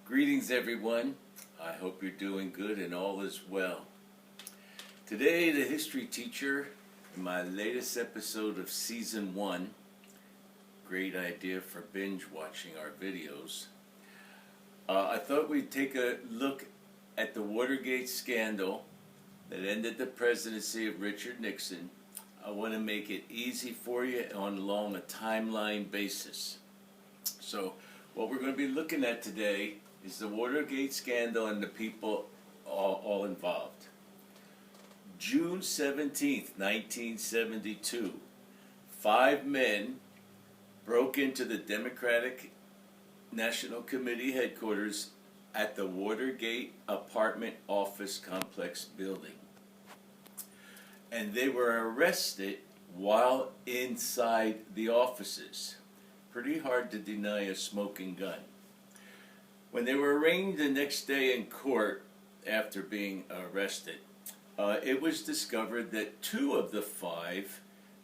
Greetings, everyone. I hope you're doing good and all is well. Today, the history teacher, in my latest episode of Season 1, great idea for binge watching our videos, I thought we'd take a look at the Watergate scandal that ended the presidency of Richard Nixon. I want to make it easy for you along a timeline basis. So, what we're going to be looking at today is the Watergate scandal and the people all involved. June 17th, 1972, 5 men broke into the Democratic National Committee headquarters at the Watergate apartment office complex building. And they were arrested while inside the offices. Pretty hard to deny a smoking gun. When they were arraigned the next day in court after being arrested, it was discovered that 2 of the 5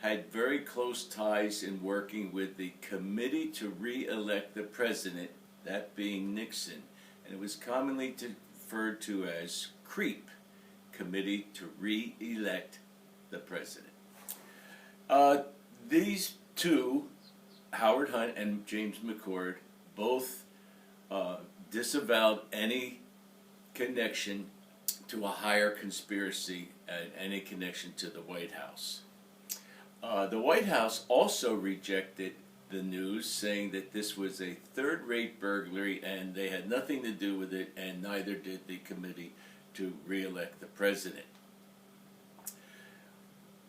had very close ties in working with the Committee to Re-elect the President, that being Nixon. And it was commonly referred to as CREEP, Committee to Re-elect the President. These 2, Howard Hunt and James McCord, both disavowed any connection to a higher conspiracy and any connection to the White House. The White House also rejected the news, saying that this was a third-rate burglary and they had nothing to do with it, and neither did the Committee to Re-elect the President.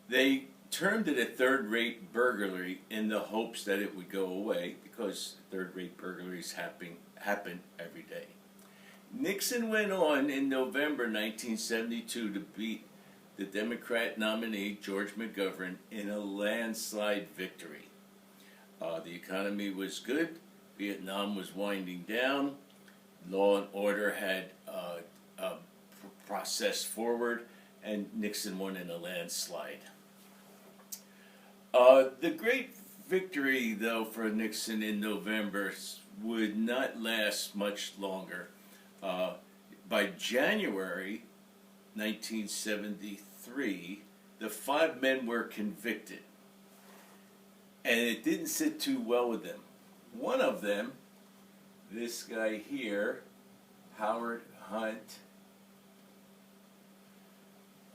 They termed it a third-rate burglary in the hopes that it would go away, because third-rate burglaries happen every day. Nixon went on in November 1972 to beat the Democrat nominee George McGovern in a landslide victory. The economy was good, Vietnam was winding down, law and order had processed forward, and Nixon won in a landslide. The great victory, though, for Nixon in November would not last much longer. By January 1973, the 5 men were convicted, and it didn't sit too well with them. One of them, this guy here, Howard Hunt,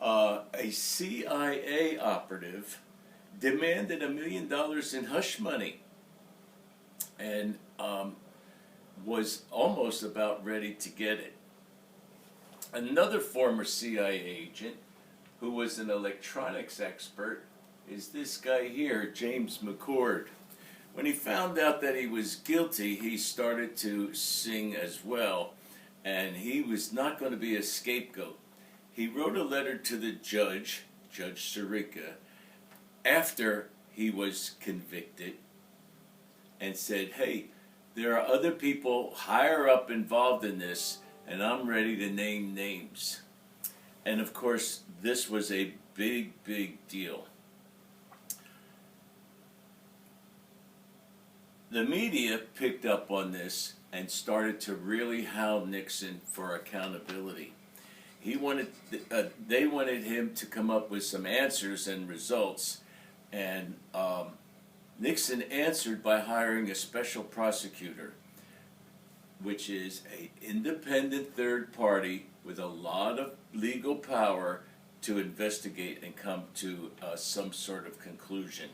a CIA operative, demanded $1 million in hush money and was almost about ready to get it. Another former CIA agent, who was an electronics expert, is this guy here, James McCord. When he found out that he was guilty, he started to sing as well, and he was not going to be a scapegoat. He wrote a letter to the judge, Judge Sirica, after he was convicted, and said, hey, there are other people higher up involved in this, and I'm ready to name names. And of course, this was a big, big deal. The media picked up on this and started to really hound Nixon for accountability. They wanted him to come up with some answers and results, and Nixon answered by hiring a special prosecutor, which is an independent third party with a lot of legal power to investigate and come to some sort of conclusion.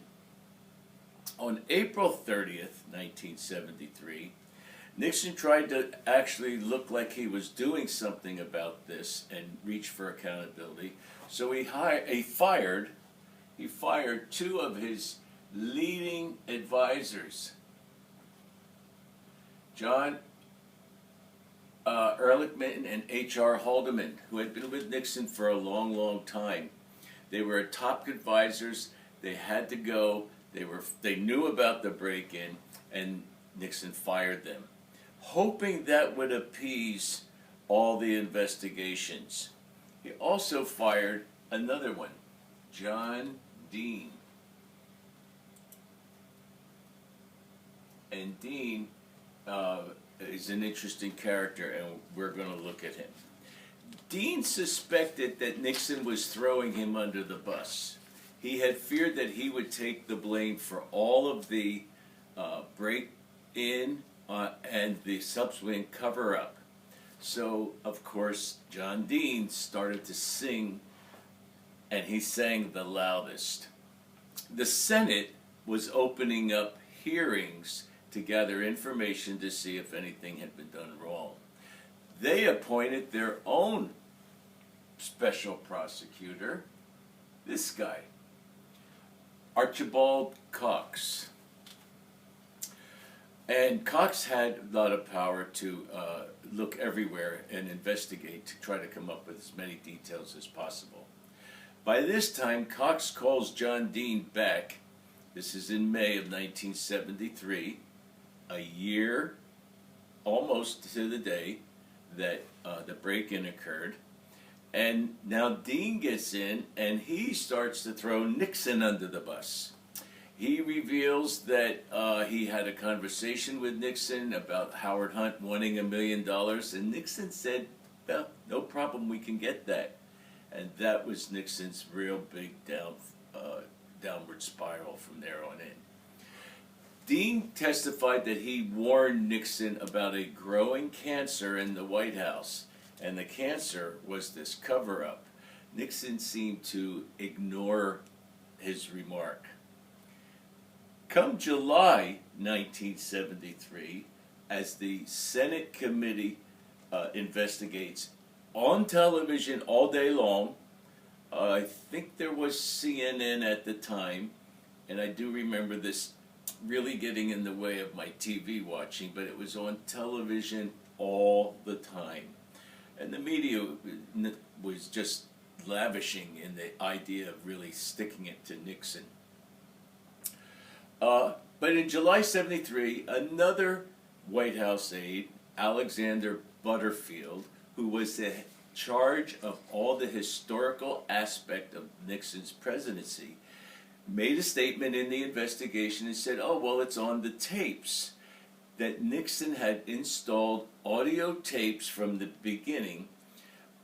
On April 30th, 1973, Nixon tried to actually look like he was doing something about this and reach for accountability. So he fired 2 of his leading advisors, John Ehrlichman and H.R. Haldeman, who had been with Nixon for a long, long time. They were top advisors. They had to go. They knew about the break-in, and Nixon fired them, hoping that would appease all the investigations. He also fired another one, John Dean. And Dean is an interesting character, and we're going to look at him. Dean suspected that Nixon was throwing him under the bus. He had feared that he would take the blame for all of the break-in and the subsequent cover-up. So, of course, John Dean started to sing, and he sang the loudest. The Senate was opening up hearings to gather information to see if anything had been done wrong. They appointed their own special prosecutor, this guy, Archibald Cox. And Cox had a lot of power to look everywhere and investigate to try to come up with as many details as possible. By this time, Cox calls John Dean back. This is in May of 1973, a year almost to the day that the break-in occurred. And now Dean gets in and he starts to throw Nixon under the bus. He reveals that he had a conversation with Nixon about Howard Hunt wanting $1 million, and Nixon said, well, no problem, we can get that. And that was Nixon's real big downward spiral from there on in. Dean testified that he warned Nixon about a growing cancer in the White House, and the cancer was this cover-up. Nixon seemed to ignore his remark. Come July 1973, as the Senate committee investigates on television all day long, I think there was CNN at the time, and I do remember this really getting in the way of my TV watching, but it was on television all the time. And the media was just lavishing in the idea of really sticking it to Nixon. But in July '73, another White House aide, Alexander Butterfield, who was in charge of all the historical aspect of Nixon's presidency, made a statement in the investigation and said, oh, well, it's on the tapes, that Nixon had installed audio tapes from the beginning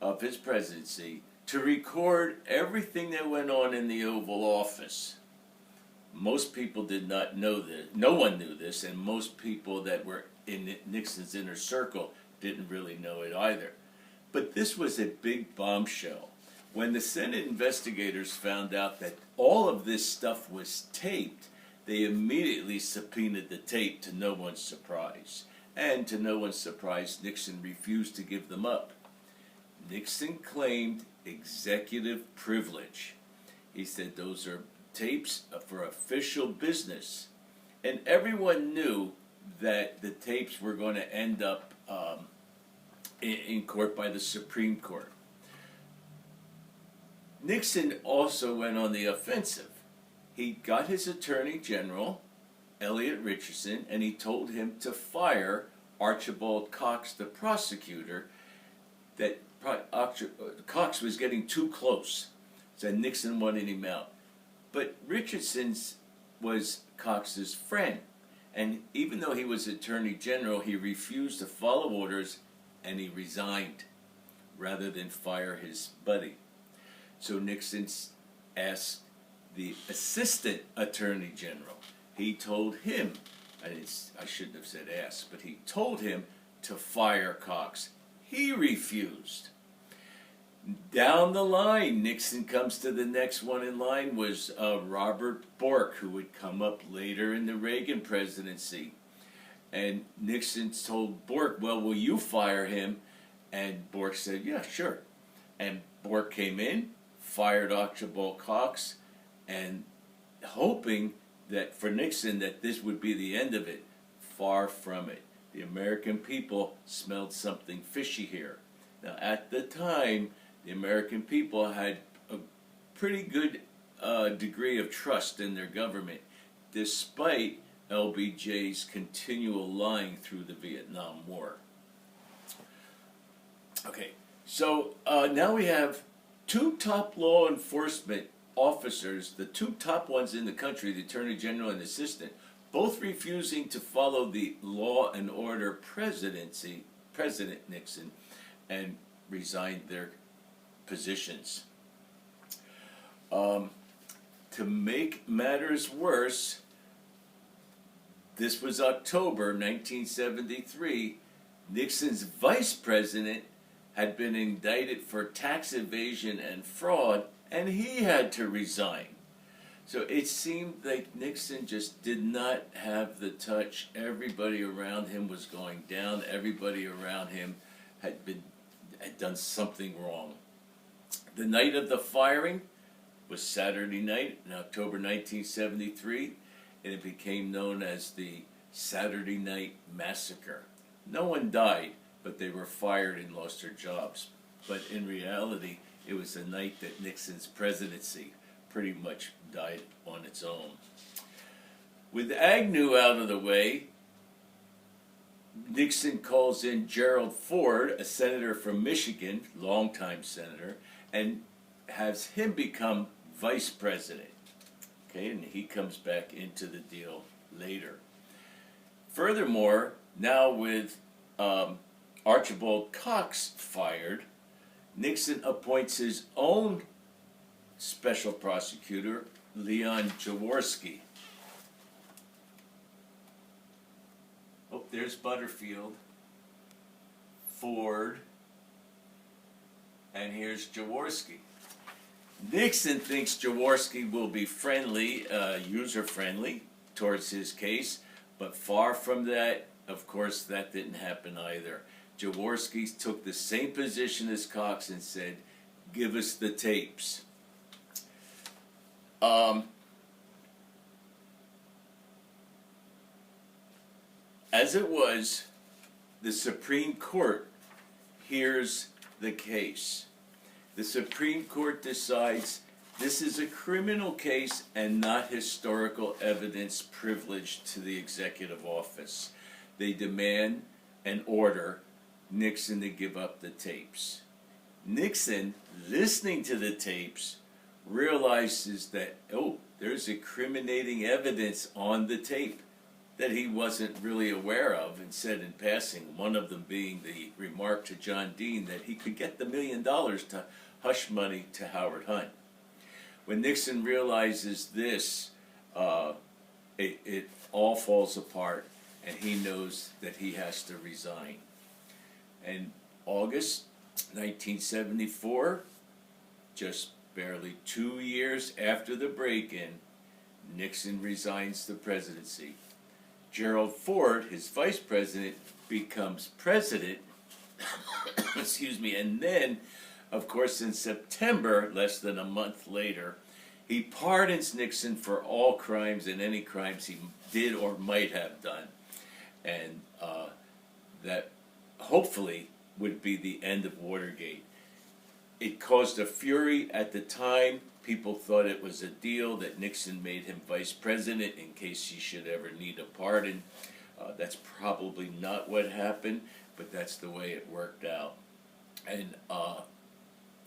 of his presidency to record everything that went on in the Oval Office. Most people did not know this. No one knew this, and most people that were in Nixon's inner circle didn't really know it either. But this was a big bombshell. When the Senate investigators found out that all of this stuff was taped, they immediately subpoenaed the tape, to no one's surprise. And to no one's surprise, Nixon refused to give them up. Nixon claimed executive privilege. He said those are tapes for official business. And everyone knew that the tapes were going to end up in court by the Supreme Court. Nixon also went on the offensive. He got his Attorney General, Elliot Richardson, and he told him to fire Archibald Cox, the prosecutor, that Cox was getting too close. So Nixon wanted him out. But Richardson was Cox's friend, and even though he was Attorney General, he refused to follow orders, and he resigned rather than fire his buddy. So Nixon asked the Assistant Attorney General. He told him, I shouldn't have said asked, but he told him to fire Cox. He refused. Down the line, Nixon comes to the next one in line was Robert Bork, who would come up later in the Reagan presidency. And Nixon told Bork, well, will you fire him? And Bork said, yeah, sure. And Bork came in, fired Archibald Cox, and hoping that for Nixon that this would be the end of it. Far from it. The American people smelled something fishy here. Now, at the time, the American people had a pretty good degree of trust in their government, despite LBJ's continual lying through the Vietnam War. Okay, so now we have two top law enforcement officers, the two top ones in the country, the Attorney General and the Assistant, both refusing to follow the law and order President Nixon, and resigned their positions. To make matters worse, this was October 1973, Nixon's vice president had been indicted for tax evasion and fraud, and he had to resign. So it seemed like Nixon just did not have the touch. Everybody around him was going down. Everybody around him had done something wrong. The night of the firing was Saturday night in October 1973, and it became known as the Saturday Night Massacre. No one died, but they were fired and lost their jobs. But in reality, it was the night that Nixon's presidency pretty much died on its own. With Agnew out of the way, Nixon calls in Gerald Ford, a senator from Michigan, longtime senator, and has him become vice president. Okay, and he comes back into the deal later. Furthermore, now with Archibald Cox fired, Nixon appoints his own special prosecutor, Leon Jaworski. Oh, there's Butterfield, Ford, and here's Jaworski. Nixon thinks Jaworski will be friendly, user-friendly towards his case, but far from that. Of course, that didn't happen either. Jaworski took the same position as Cox and said, "Give us the tapes." As it was, the Supreme Court hears the case. The Supreme Court decides this is a criminal case and not historical evidence privileged to the executive office. They demand and order Nixon to give up the tapes. Nixon, listening to the tapes, realizes that, oh, there's incriminating evidence on the tape that he wasn't really aware of, and said in passing, one of them being the remark to John Dean that he could get the $1 million to hush money to Howard Hunt. When Nixon realizes this, it all falls apart, and he knows that he has to resign. And August 1974, just barely 2 years after the break-in, Nixon resigns the presidency. Gerald Ford, his vice president, becomes president, excuse me, and then, of course, in September, less than a month later, he pardons Nixon for all crimes and any crimes he did or might have done. And that hopefully would be the end of Watergate. It caused a fury at the time. People thought it was a deal that Nixon made him vice president in case he should ever need a pardon. That's probably not what happened, but that's the way it worked out. And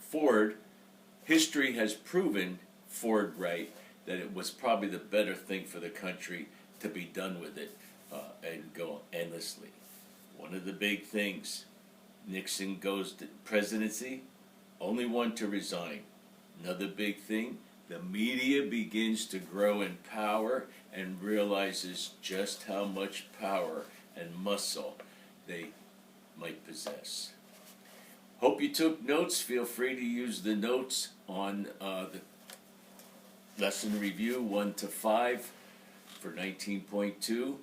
Ford, history has proven Ford right, that it was probably the better thing for the country to be done with it and go endlessly. One of the big things, Nixon goes to presidency, only one to resign. Another big thing, the media begins to grow in power and realizes just how much power and muscle they might possess. Hope you took notes. Feel free to use the notes on the lesson review 1 to 5 for 19.2.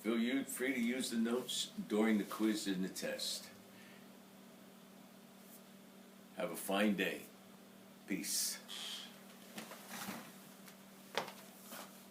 Feel free to use the notes during the quiz and the test. Have a fine day. Peace.